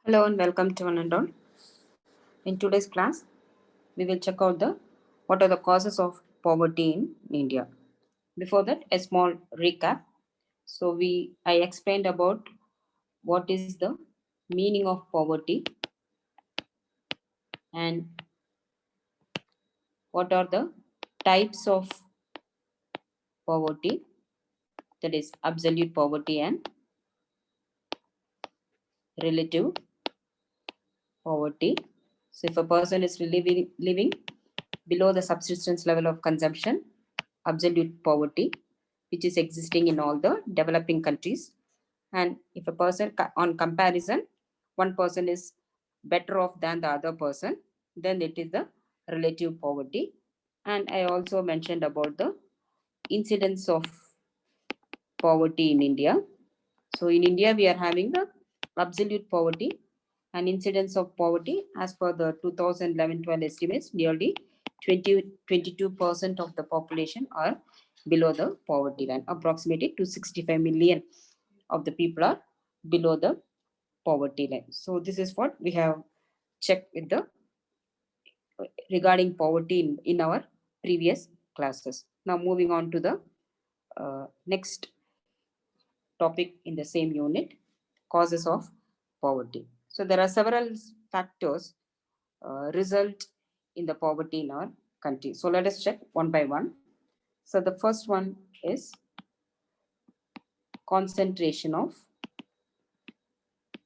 Hello and welcome to one and all. In today's class, we will check out the what are the causes of poverty in India. Before that, a small recap. So I explained about what is the meaning of poverty and what are the types of poverty, that is absolute poverty and relative poverty. So if a person is living below the subsistence level of consumption, absolute poverty, which is existing in all the developing countries. And if a person, on comparison, one person is better off than the other person, then it is the relative poverty. And I also mentioned about the incidence of poverty in India. So in India, we are having the absolute poverty and incidence of poverty as per the 2011-12 estimates, nearly 22% of the population are below the poverty line. Approximately 265 million of the people are below the poverty line. So this is what we have checked with the regarding poverty in our previous classes. Now moving on to the next topic in the same unit, causes of poverty. So there are several factors result in the poverty in our country. So let us check one by one. So the first one is concentration of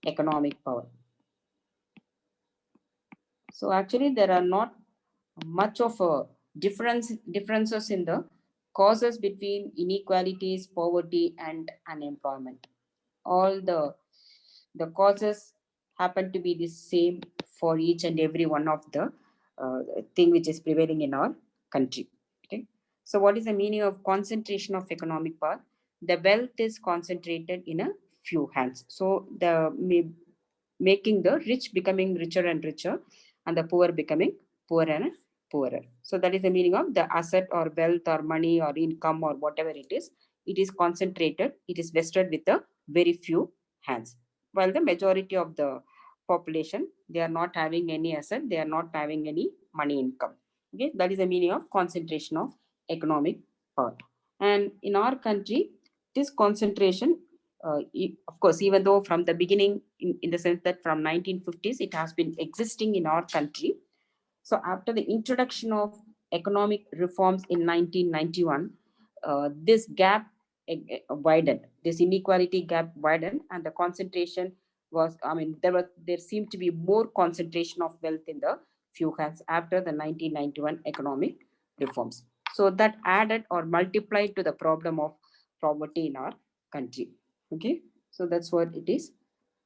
economic power. So actually there are not much of a differences in the causes between inequalities, poverty and unemployment. All the causes happen to be the same for each and every one of the thing which is prevailing in our country. Okay. So what is the meaning of concentration of economic power? The wealth is concentrated in a few hands. So making the rich becoming richer and richer and the poor becoming poorer and poorer. So that is the meaning of the asset or wealth or money or income or whatever it is. It is concentrated, it is vested with a very few hands. While the majority of the population, they are not having any asset, they are not having any money income. Okay, that is the meaning of concentration of economic power. And in our country, this concentration, of course, even though from the beginning, in the sense that from 1950s, it has been existing in our country. So after the introduction of economic reforms in 1991, this gap widened, this inequality gap widened, and the concentration was, I mean, there seemed to be more concentration of wealth in the few hands after the 1991 economic reforms. So that added or multiplied to the problem of poverty in our country. Okay, so that's what it is.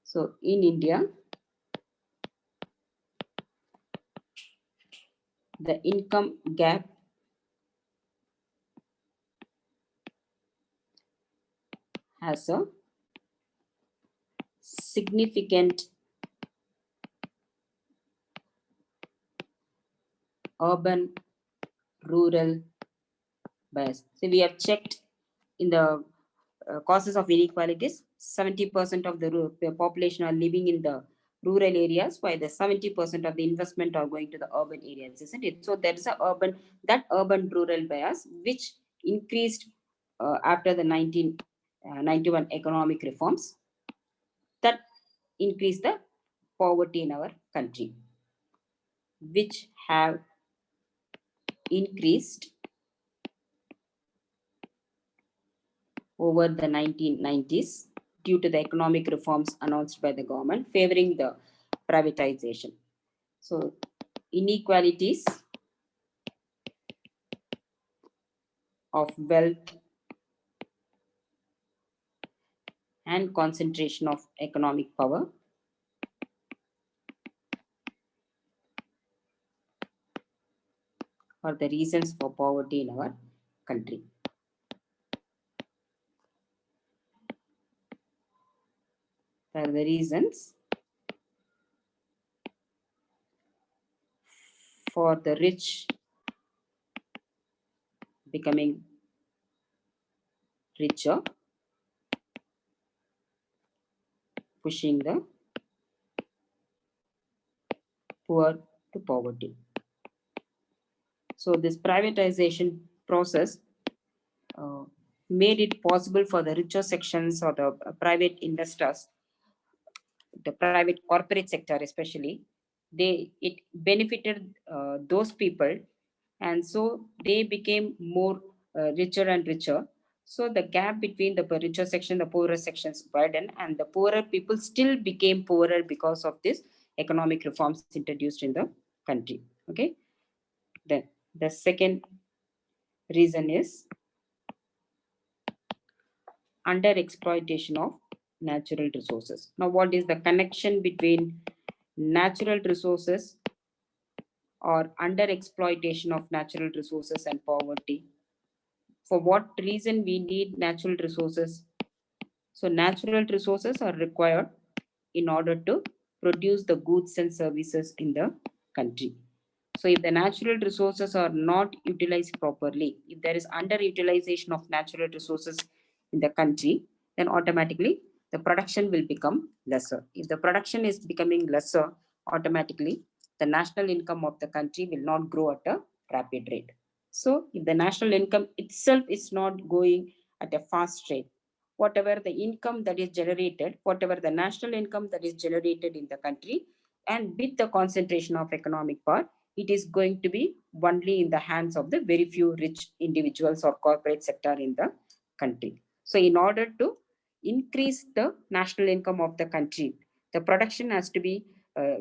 So in India, the income gap has a significant urban rural bias. So we have checked in the causes of inequalities. 70% of the population are living in the rural areas, while the 70% of the investment are going to the urban areas, isn't it? So there is a urban rural bias which increased after the 1991 economic reforms, that increased the poverty in our country, which have increased over the 1990s due to the economic reforms announced by the government favoring the privatization. So inequalities of wealth and concentration of economic power are the reasons for poverty in our country. They are the reasons for the rich becoming richer, pushing the poor to poverty. So this privatization process uh, made it possible for the richer sections or the private investors, the private corporate sector especially, it benefited those people, and so they became more richer and richer. So the gap between the richer section, the poorer sections widened, and the poorer people still became poorer because of this economic reforms introduced in the country. Okay, then the second reason is under exploitation of natural resources. Now, what is the connection between natural resources or under exploitation of natural resources and poverty? For what reason we need natural resources? So, natural resources are required in order to produce the goods and services in the country. So, if the natural resources are not utilized properly, if there is underutilization of natural resources in the country, then automatically the production will become lesser. If the production is becoming lesser, automatically the national income of the country will not grow at a rapid rate. So, if the national income itself is not going at a fast rate, whatever the income that is generated, whatever the national income that is generated in the country, and with the concentration of economic power, it is going to be only in the hands of the very few rich individuals or corporate sector in the country. So, in order to increase the national income of the country, the production has to be,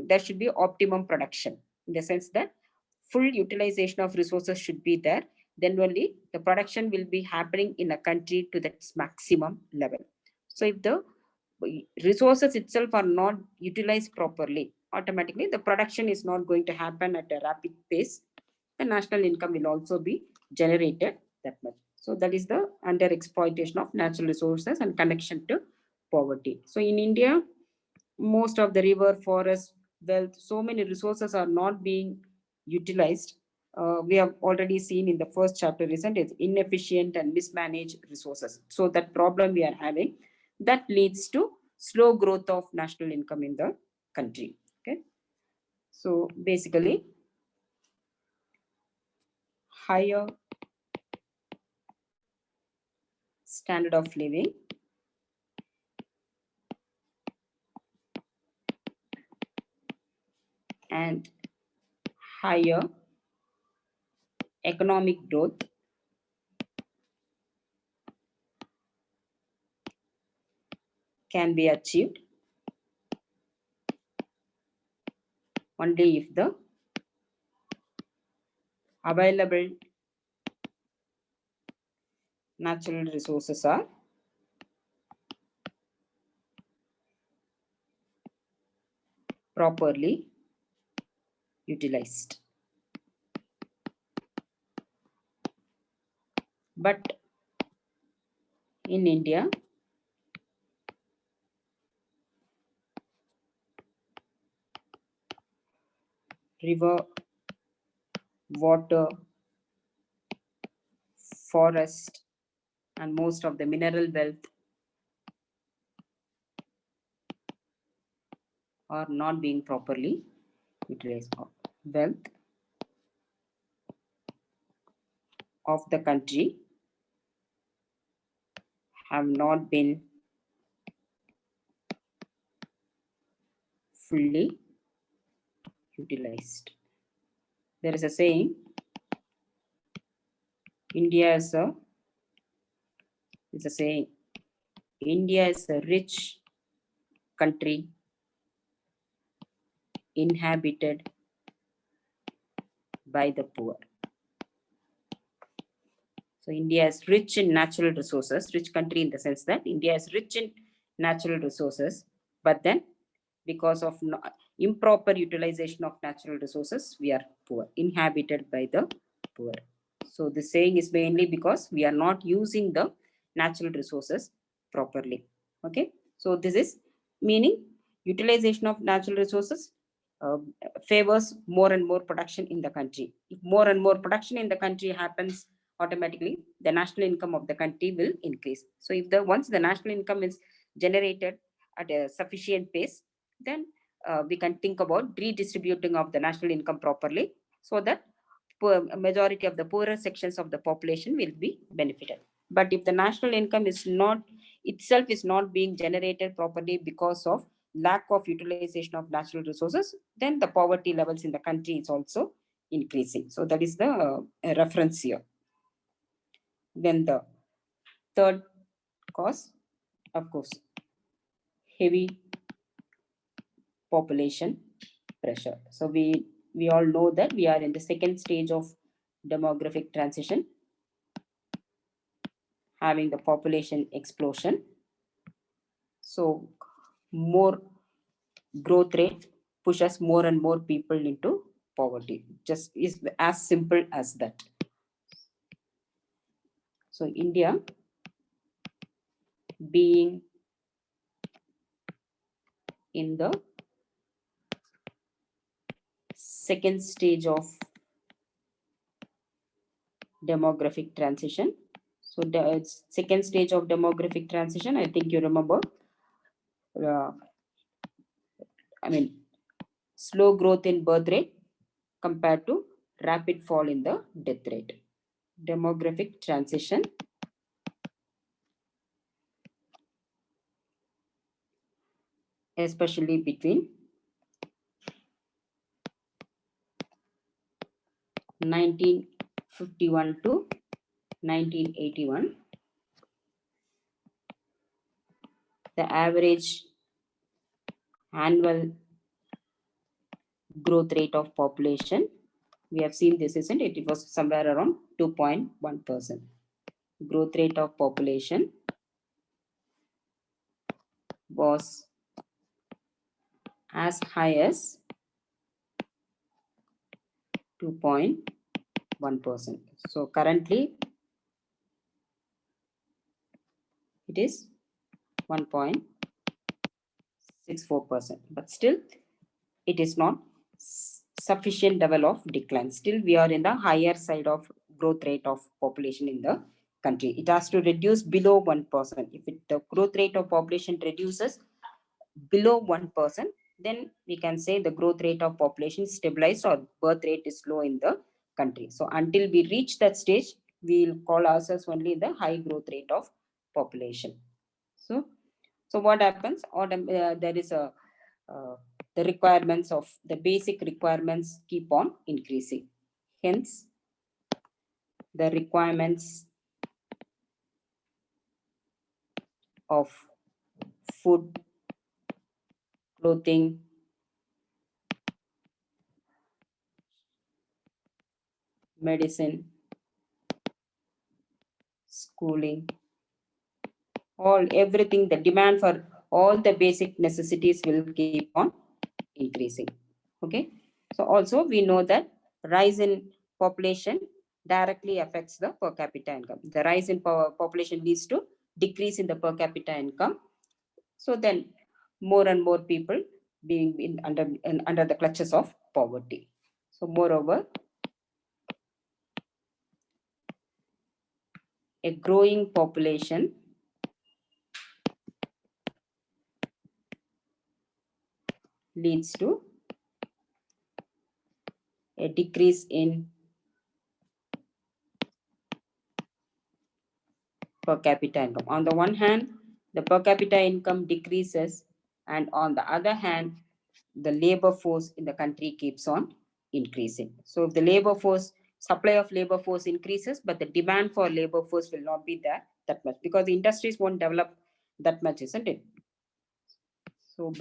there should be optimum production, in the sense that full utilization of resources should be there. Then only the production will be happening in a country to its maximum level. So, if the resources itself are not utilized properly, automatically the production is not going to happen at a rapid pace. The national income will also be generated that much. So that is the under exploitation of natural resources and connection to poverty. So in India, most of the river, forest, wealth, so many resources are not being utilized. We have already seen in the first chapter, isn't it? Inefficient and mismanaged resources. So that problem we are having, that leads to slow growth of national income in the country. Okay. So basically, higher standard of living and higher economic growth can be achieved only if the available natural resources are properly utilized. But in India, river, water, forest, and most of the mineral wealth are not being properly utilized. Wealth of the country have not been fully utilized. There is a saying, India is a, it's a saying, India is a rich country inhabited by the poor. So India is rich in natural resources, rich country in the sense that India is rich in natural resources, but then because of improper utilization of natural resources, we are poor, inhabited by the poor. So the saying is mainly because we are not using the natural resources properly. Okay, so this is meaning utilization of natural resources uh, favors more and more production in the country. If more and more production in the country happens, automatically the national income of the country will increase. So if the once the national income is generated at a sufficient pace, then we can think about redistributing of the national income properly, so that a majority of the poorer sections of the population will be benefited. But if the national income is not itself is not being generated properly because of lack of utilization of natural resources, then the poverty levels in the country is also increasing. So that is the reference here. Then the third cause, of course, heavy population pressure. So we all know that we are in the second stage of demographic transition, having the population explosion. So more growth rate pushes more and more people into poverty. Just is as simple as that. So India being in the second stage of demographic transition. So the second stage of demographic transition, I think you remember, uh, I mean, slow growth in birth rate compared to rapid fall in the death rate. Demographic transition, especially between 1951 to 1981, the average annual growth rate of population, we have seen this, isn't it? It was somewhere around 2.1%. Growth rate of population was as high as 2.1%. So currently it is 1.64%, but still it is not sufficient level of decline. Still we are in the higher side of growth rate of population in the country. It has to reduce below 1%. If the growth rate of population reduces below 1%, then we can say the growth rate of population is stabilized or birth rate is low in the country. So until we reach that stage, we'll call ourselves only the high growth rate of population. So what happens? There is a the requirements of the basic requirements keep on increasing. Hence, the requirements of food, clothing, medicine, schooling, everything, the demand for all the basic necessities will keep on increasing. Okay. So also we know that rise in population directly affects the per capita income. The rise in population leads to decrease in the per capita income. So then more and more people being under the clutches of poverty. So moreover, a growing population leads to a decrease in per capita income. On the one hand, the per capita income decreases, and on the other hand, the labor force in the country keeps on increasing. So if the labor force, supply of labor force increases, but the demand for labor force will not be there that much, because the industries won't develop that much, isn't it? So,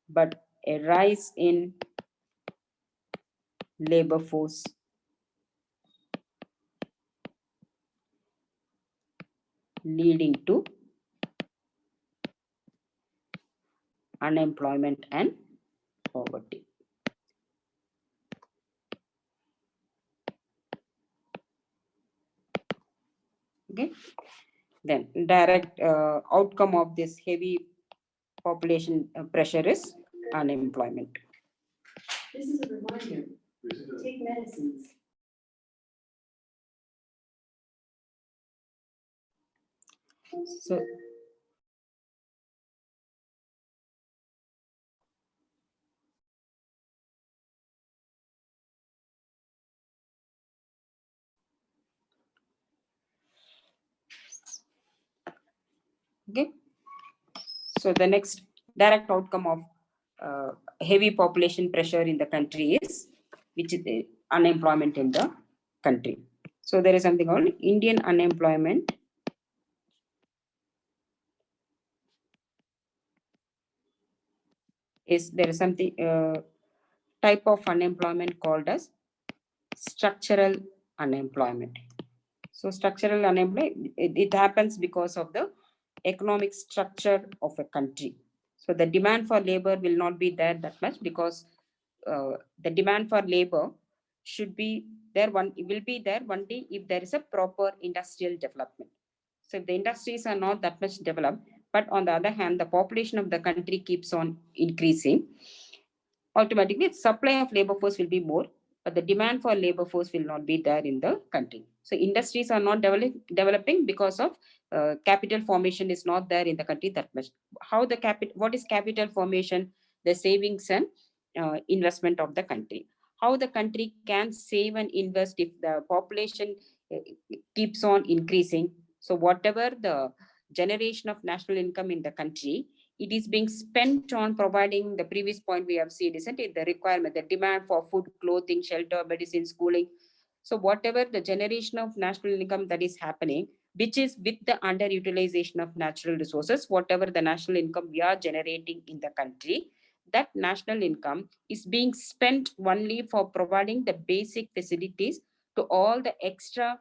but a rise in labor force leading to unemployment and poverty. Okay. Then direct outcome of this heavy population pressure is unemployment. This is a reminder. Take medicines. So Okay. So the next direct outcome of heavy population pressure in the country is, which is the unemployment in the country. So there is something called Indian unemployment is, there is something type of unemployment called as structural unemployment. So structural unemployment, it happens because of the economic structure of a country. So the demand for labor will not be there that much, because the demand for labor should be there, one it will be there only if there is a proper industrial development. So if the industries are not that much developed, but on the other hand, the population of the country keeps on increasing, automatically the supply of labor force will be more, but the demand for labor force will not be there in the country. So industries are not developing because of capital formation is not there in the country that much. How the what is capital formation? The savings and investment of the country. How the country can save and invest if the population uh, keeps on increasing. So whatever the generation of national income in the country, it is being spent on providing the previous point we have seen, isn't it? The requirement, the demand for food, clothing, shelter, medicine, schooling. So whatever the generation of national income that is happening, which is with the underutilization of natural resources, whatever the national income we are generating in the country, that national income is being spent only for providing the basic facilities to all the extra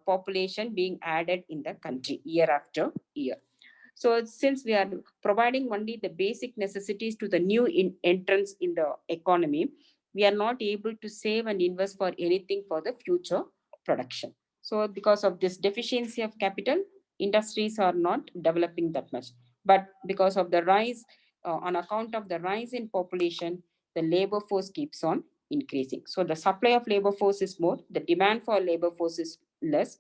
population being added in the country year after year. So since we are providing only the basic necessities to the new entrants in the economy, we are not able to save and invest for anything for the future production. So because of this deficiency of capital, industries are not developing that much. But because of the rise, on account of the rise in population, the labor force keeps on increasing. So the supply of labor force is more, the demand for labor force is less,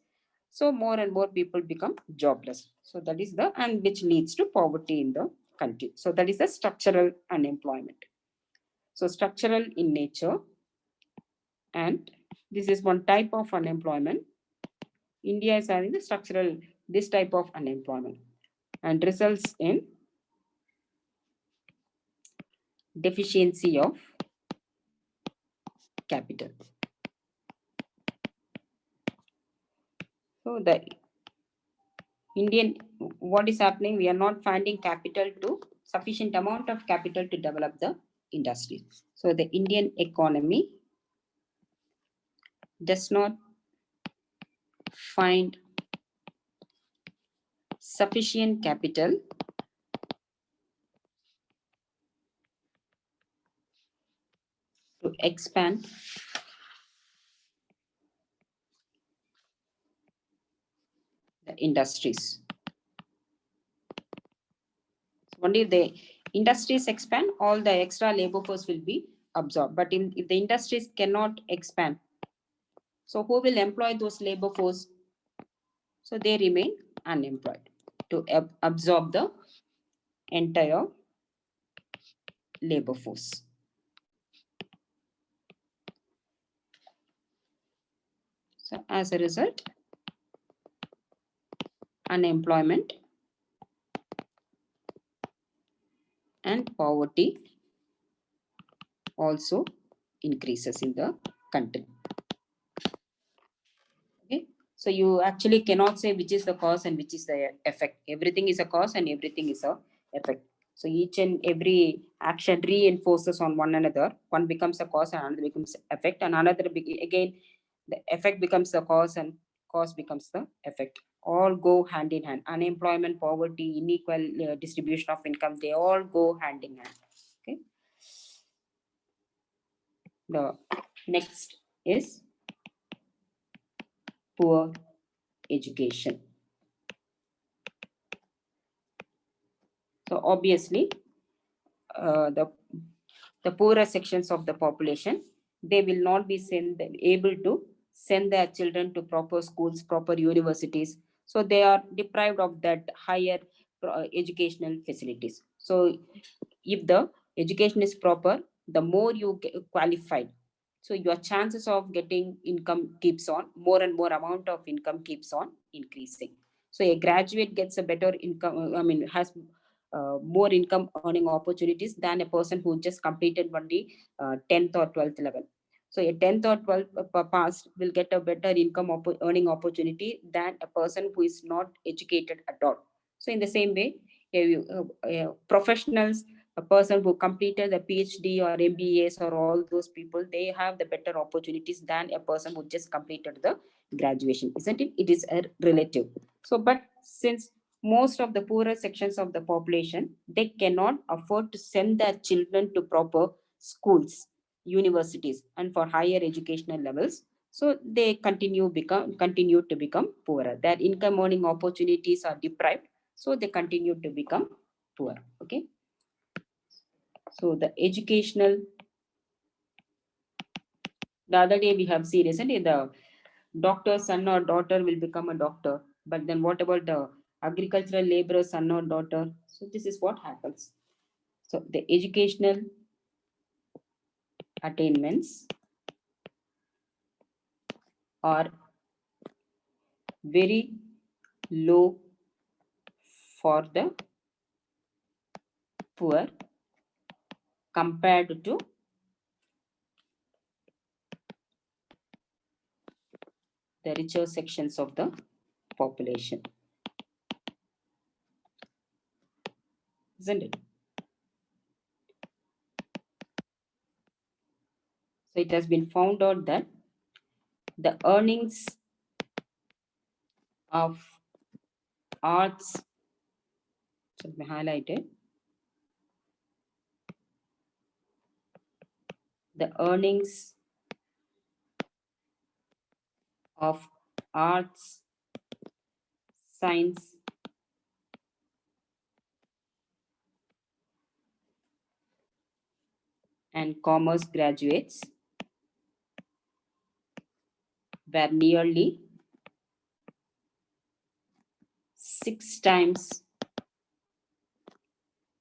so more and more people become jobless. So that is the, and which leads to poverty in the country. So that is the structural unemployment. So structural in nature, and this is one type of unemployment. India is having the structural, this type of unemployment, and results in deficiency of capital. So the Indian, what is happening? We are not finding capital to sufficient amount of capital to develop the industry. So the Indian economy does not find sufficient capital to expand the industries. Only if the industries expand, all the extra labor force will be absorbed. But if the industries cannot expand, so who will employ those labor force? So they remain unemployed to absorb the entire labor force. So as a result, unemployment and poverty also increases in the country. Okay, so you actually cannot say which is the cause and which is the effect. Everything is a cause and everything is a effect. So each and every action reinforces on one another. One becomes a cause and another becomes effect, and another again the effect becomes the cause and cause becomes the effect. All go hand in hand. Unemployment, poverty, unequal distribution of income, they all go hand in hand. Okay. The next is poor education. So obviously, uh, the the poorer sections of the population, they will not be able to send their children to proper schools, proper universities. So they are deprived of that higher educational facilities. So if the education is proper, the more you get qualified, so your chances of getting income keeps on, more and more amount of income keeps on increasing. So a graduate gets a better income, has more income earning opportunities than a person who just completed only 10th or 12th level. So a 10th or 12th pass will get a better income earning opportunity than a person who is not educated at all. So in the same way, professionals, a person who completed the PhD or MBAs or all those people, they have the better opportunities than a person who just completed the graduation, isn't it? It is a relative. So, but since most of the poorer sections of the population, they cannot afford to send their children to proper schools, universities, and for higher educational levels, so they continue to become poorer. Their income earning opportunities are deprived, so they continue to become poor. Okay. So the educational, the other day we have seen, isn't it? The doctor's son or daughter will become a doctor. But then what about the agricultural laborer's son or daughter? So this is what happens. So the educational attainments are very low for the poor compared to the richer sections of the population, isn't it? So it has been found out that the earnings of arts should be highlighted. The earnings of arts, science, and commerce graduates were nearly 6 times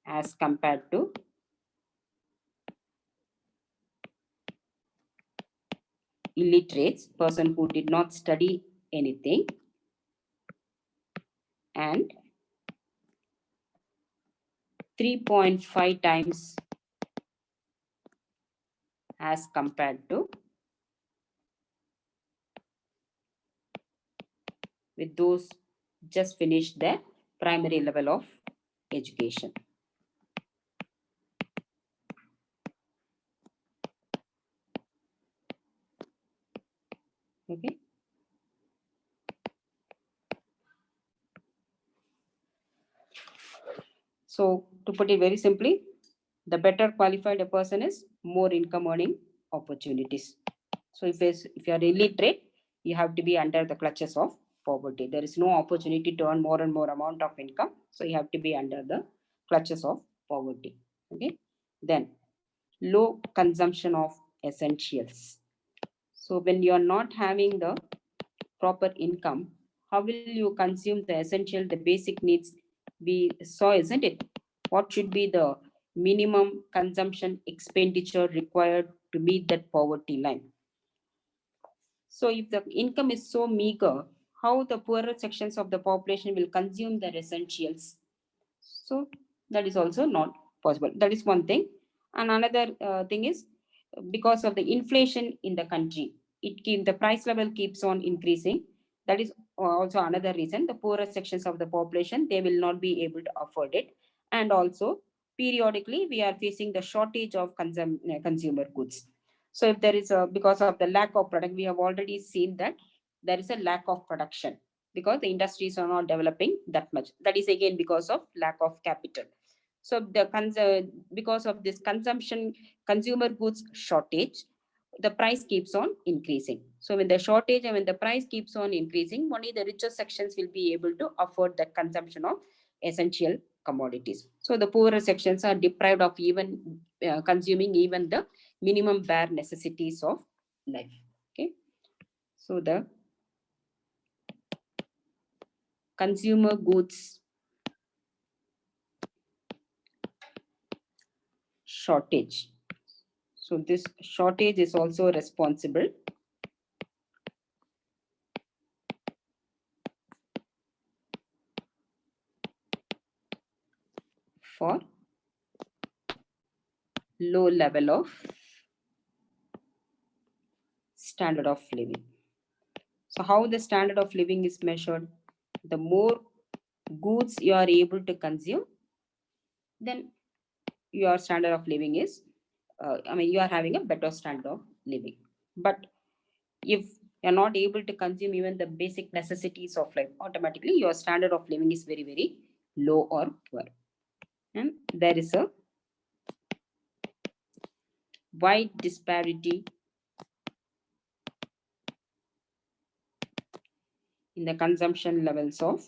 as compared to illiterates, person who did not study anything, and 3.5 times as compared to with those just finished their primary level of education. Okay. So to put it very simply, the better qualified a person is, more income earning opportunities. So if you are illiterate, you have to be under the clutches of poverty. There is no opportunity to earn more and more amount of income. So you have to be under the clutches of poverty. Okay. Then low consumption of essentials. So when you are not having the proper income, how will you consume the essential, the basic needs we saw, isn't it? What should be the minimum consumption expenditure required to meet that poverty line? So if the income is so meager, how the poorer sections of the population will consume their essentials? So that is also not possible. That is one thing. And another thing is, because of the inflation in the country, the price level keeps on increasing. That is also another reason. The poorer sections of the population, they will not be able to afford it. And also periodically we are facing the shortage of consumer goods. So if there is a, because of the lack of product, we have already seen that there is a lack of production because the industries are not developing that much. That is again because of lack of capital. So because of this consumer goods shortage, the price keeps on increasing. So when the shortage and when the price keeps on increasing, only the richer sections will be able to afford the consumption of essential commodities. So the poorer sections are deprived of even consuming even the minimum bare necessities of life. Okay. So the consumer goods shortage. So this shortage is also responsible for low level of standard of living. So how the standard of living is measured? The more goods you are able to consume, then your standard of living is, you are having a better standard of living. But if you're not able to consume even the basic necessities of life, automatically your standard of living is very, very low or poor. And there is a wide disparity in the consumption levels of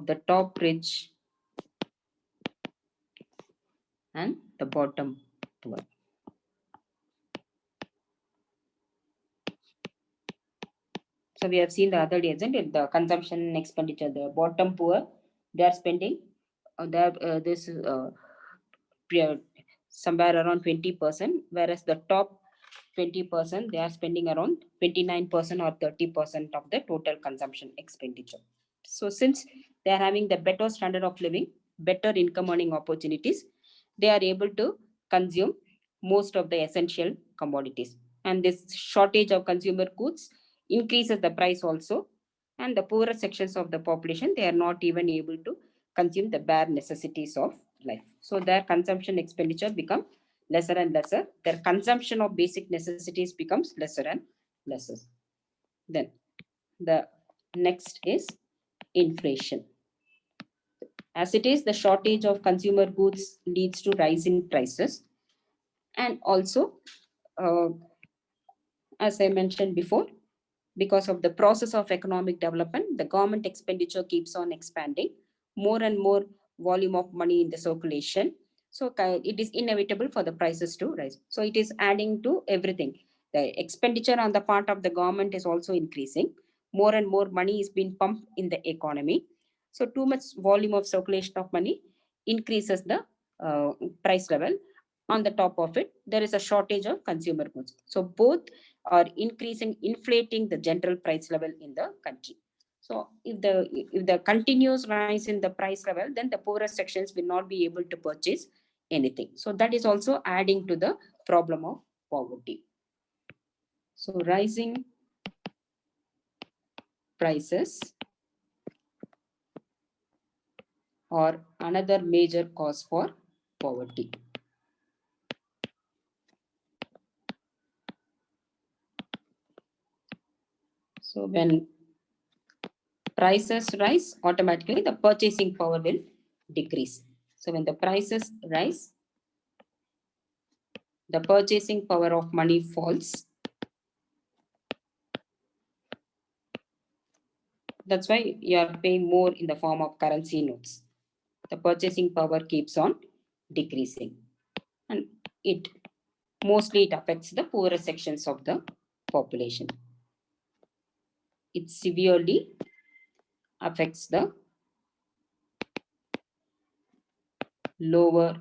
the top rich and the bottom poor. So we have seen the other day, isn't it? The consumption expenditure, the bottom poor, they are spending, this somewhere around 20%, whereas the top 20%, they are spending around 29% or 30% of the total consumption expenditure. So since they are having the better standard of living, better income earning opportunities, they are able to consume most of the essential commodities. And this shortage of consumer goods increases the price also. And the poorer sections of the population, they are not even able to consume the bare necessities of life. So their consumption expenditure become lesser and lesser. Their consumption of basic necessities becomes lesser and lesser. Then the next is inflation. As it is, the shortage of consumer goods leads to rise in prices. And also, uh, as I mentioned before, because of the process of economic development, the government expenditure keeps on expanding, more and more volume of money in the circulation. So it is inevitable for the prices to rise. So it is adding to everything. The expenditure on the part of the government is also increasing. More and more money is being pumped in the economy. So too much volume of circulation of money increases the uh, price level. On the top of it, there is a shortage of consumer goods. So both are increasing, inflating the general price level in the country. So if the continuous rise in the price level, then the poorest sections will not be able to purchase anything. So that is also adding to the problem of poverty. So rising prices are another major cause for poverty. So when prices rise, automatically the purchasing power will decrease. So when the prices rise, the purchasing power of money falls. That's why you are paying more in the form of currency notes. The purchasing power keeps on decreasing. And it mostly it affects the poorer sections of the population. It severely affects the lower,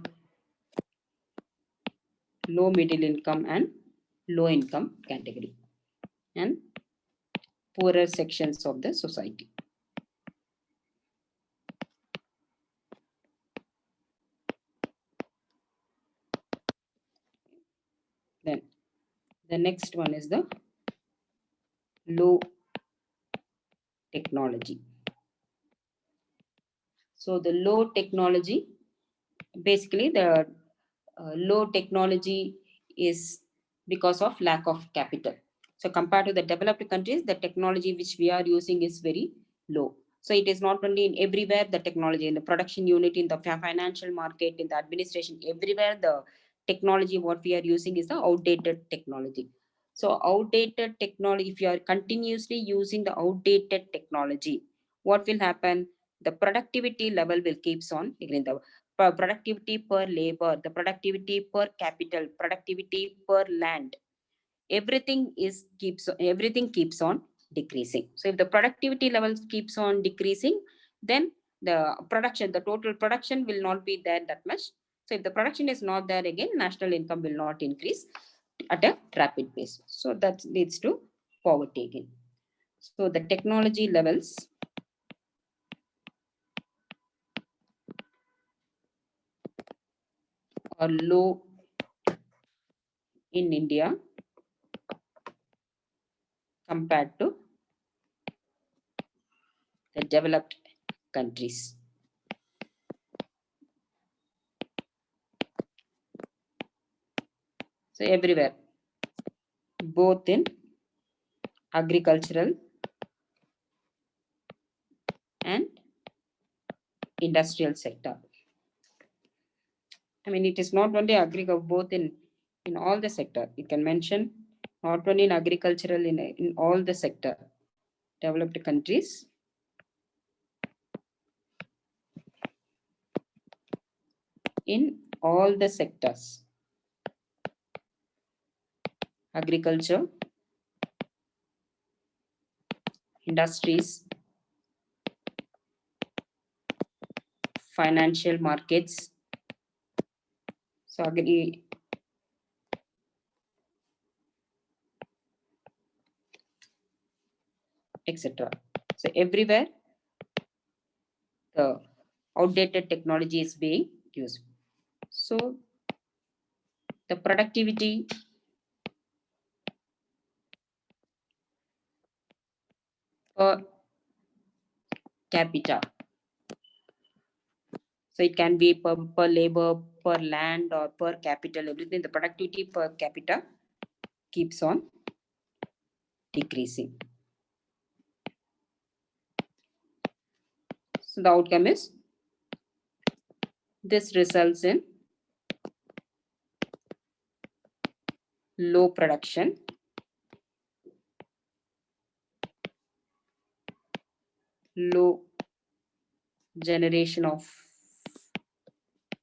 low middle income and low income category and poorer sections of the society. Then the next one is the low technology. So the low technology, basically the low technology is because of lack of capital. So compared to the developed countries, the technology which we are using is very low. So it is not only in everywhere the technology, in the production unit, in the financial market, in the administration, everywhere the technology what we are using is the outdated technology. So outdated technology, if you are continuously using the outdated technology, what will happen? The productivity level will keeps on decreasing. The productivity per labor, the productivity per capital, productivity per land, everything keeps on decreasing. So if the productivity levels keeps on decreasing, then the total production will not be there that much. So if the production is not there, again national income will not increase at a rapid pace. So that leads to poverty again. So the technology levels are low in India compared to the developed countries. So everywhere, both in agricultural and industrial sector. I mean, it is not only agriculture, both in all the sector. You can mention not only in agricultural, in all the sector, developed countries. In all the sectors, agriculture, industries, financial markets, so agri, etc. So everywhere the outdated technology is being used. So the productivity per capita. So it can be per labor, per land, or per capital, everything. The productivity per capita keeps on decreasing. So the outcome is this results in low production, low generation of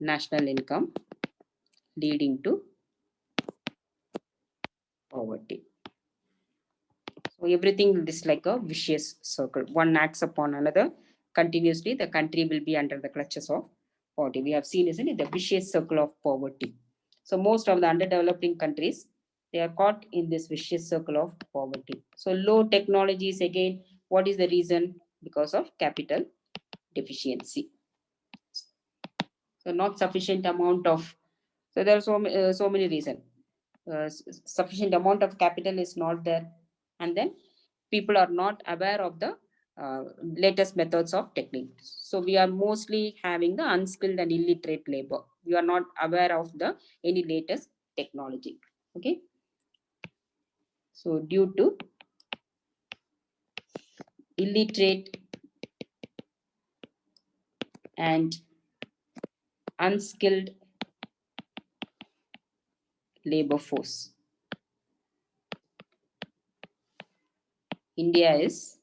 national income, leading to poverty. So everything is like a vicious circle. One acts upon another continuously. The country will be under the clutches of poverty. We have seen, isn't it, the vicious circle of poverty. So most of the underdeveloping countries, they are caught in this vicious circle of poverty. So low technologies again. What is the reason? Because of capital deficiency. So not sufficient amount of. So there are so many reasons. Sufficient amount of capital is not there, and then people are not aware of the latest methods of technique. So we are mostly having the unskilled and illiterate labor. We are not aware of the any latest technology. Okay. So due to illiterate and unskilled labor force, India is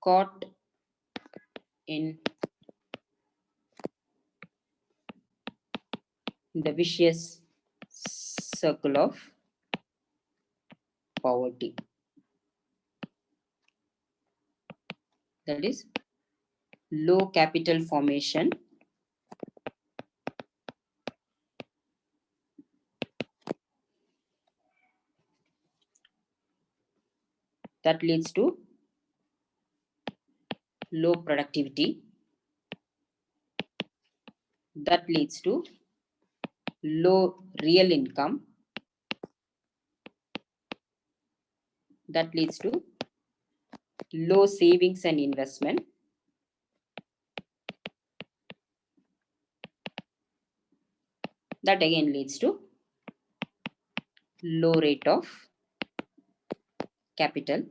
caught in the vicious circle of poverty. That is low capital formation, that leads to low productivity, that leads to low real income, that leads to low savings and investment, that again leads to low rate of capital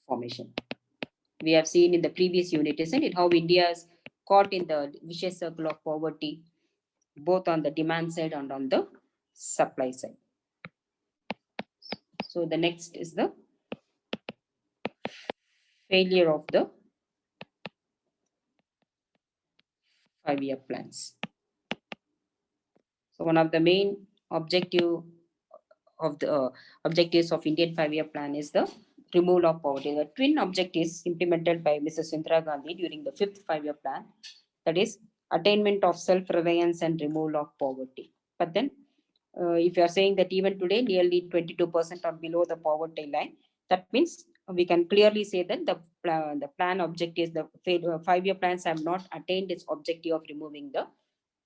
formation. We have seen in the previous unit, isn't it, how India is caught in the vicious circle of poverty, both on the demand side and on the supply side. So the next is the failure of the 5-year plans. So one of the main objectives of Indian 5-year plan is the removal of poverty. The twin objectives implemented by Mrs. Indira Gandhi during the 5th 5-year plan, that is attainment of self-reliance and removal of poverty. But then if you are saying that even today nearly 22% are below the poverty line, that means we can clearly say that the plan objectives, the 5-year plans have not attained its objective of removing the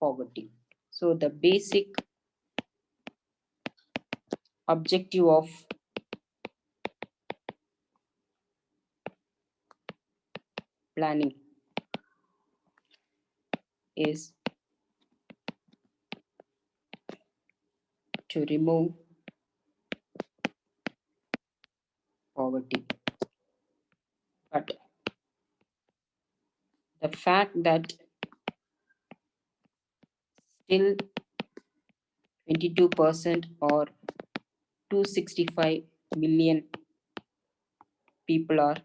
poverty. So the basic objective of planning is to remove poverty. But the fact that still 22% or 265 million people are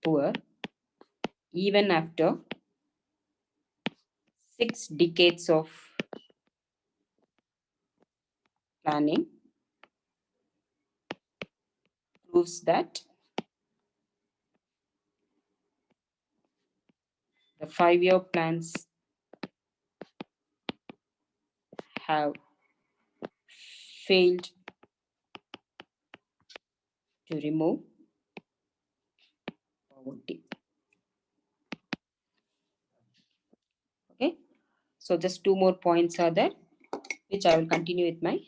poor, even after 6 decades of planning, proves that the 5-year plans have failed to remove poverty. Okay, so just 2 more points are there, which I will continue with my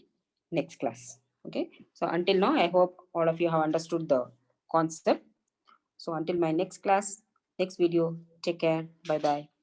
next class. Okay, so until now, I hope all of you have understood the concept. So until my next class, next video, take care. Bye bye.